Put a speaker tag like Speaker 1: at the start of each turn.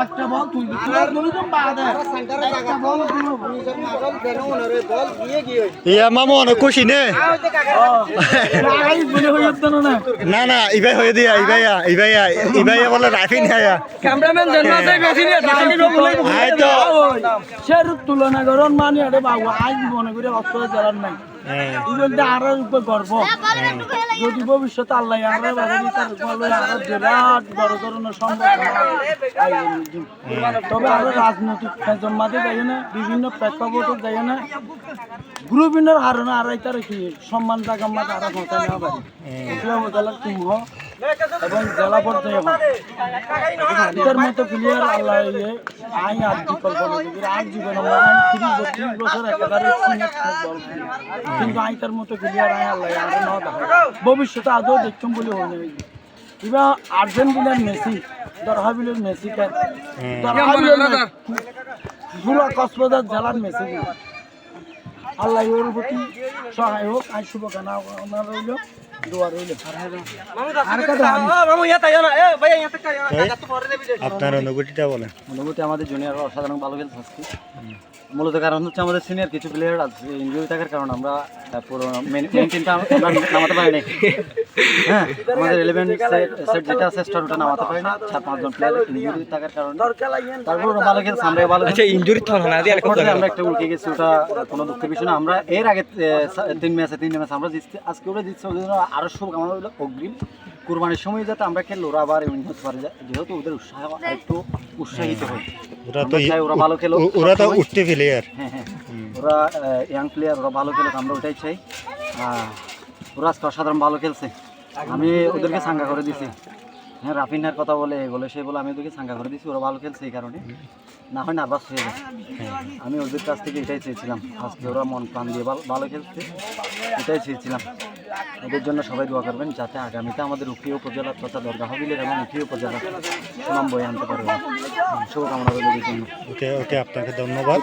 Speaker 1: একটা বল তুই একটা বল
Speaker 2: ইয়া মামু অনেক খুশি নে না না ইবাই হয়ে দিয়া ইবাইয়া বলে রাখি না
Speaker 1: ক্যামেরাম্যান জন্মাতে বেশি নিয়ে দাঁড়ানি লোক বলে
Speaker 2: আই তো
Speaker 1: সের তুলনা করুন মানে আরে বাবু আজ মনে করে অস্ত্র জ্বালান নাই ইজলটা আরো উপর গর্ব যদি ভবিষ্যতে আল্লাহ আমরা বাজারে তার বলে আরো বিরাট বড় ধরনের সম্ভাবনা তবে আরো রাজনৈতিক জন্মাতে যায় না বিভিন্ন প্রেক্ষাপটে যায় না গ্রুপিনের কারণে আর তার কি সম্মান টাকা মাত আরো পৌঁছায় নেওয়া পারি উপজেলার সিংহ এবং জেলা পর্যায়ে এটার মতো প্লেয়ার আল্লাহ আই আর বিকল্প আর জীবন আমরা 30 বছর একেবারে কিন্তু আইতার মতো প্লেয়ার আই আল্লাহ আর না দেখা ভবিষ্যতে আদৌ দেখতাম বলে হয়ে যাবে এবার আর্জেন্টিনার মেসি দরহাবিলের মেসি পুরা কক্সবাজার জেলার মেসি আল্লাহ ওর প্রতি সহায় হোক আই শুভকামনা রইল দোয়া রইল
Speaker 2: আপনার অনুভূতিটা বলেন
Speaker 1: অনুভূতি আমাদের জুনিয়র অসাধারণ ভালো খেলছে আজকে মূলত কারণ হচ্ছে আমাদের সিনিয়র কিছু প্লেয়ার আছে ইনজুরি থাকার কারণে আমরা পুরো মেন টিমটা নামাতে পারিনি হ্যাঁ আমাদের 11 সেট যেটা আছে স্টার ওটা নামাতে পারি না 4-5 জন প্লেয়ার ইনজুরি থাকার কারণে তারপর ভালো খেলছে আমরা ভালো
Speaker 3: আচ্ছা ইনজুরি তো না দিয়ে
Speaker 1: আমরা একটা উল্টে গেছি ওটা কোনো দুঃখের বিষয় না আমরা এর আগে 3 ম্যাচ আমরা জিতছি আজকে ওরা জিতছে ওদের জন্য আরো শুভকামনা রইল অগ্রিম কুরবানির সময় যাতে আমরা খেললে ওরা আবার এমন হতে পারে যেহেতু ওদের একটু উৎসাহিত হয় ওরা ভালো খেলো
Speaker 2: ওরা তো উঠতে প্লেয়ার
Speaker 1: হ্যাঁ হ্যাঁ ওরা ইয়াং প্লেয়ার ওরা ভালো খেলো আমরা ওটাই চাই ওরা আজকে অসাধারণ ভালো খেলছে আমি ওদেরকে সাঙ্গা করে দিছি হ্যাঁ রাফিনার কথা বলে সে বলে আমি ওদেরকে সাঙ্গা করে দিছি ওরা ভালো খেলছে এই কারণে না হয় নার্ভাস হয়ে যায় আমি ওদের কাছ থেকে এটাই চেয়েছিলাম আজকে ওরা মন প্রাণ দিয়ে ভালো খেলছে এটাই চেয়েছিলাম ওদের জন্য সবাই দোয়া করবেন যাতে আগামীতে আমাদের উখিয়া উপজেলার তথা দরগাহবিলের এবং উখিয়া উপজেলার সুনাম বয়ে আনতে পারবে শুভকামনা রইল।
Speaker 2: ওকে আপনাকে ধন্যবাদ।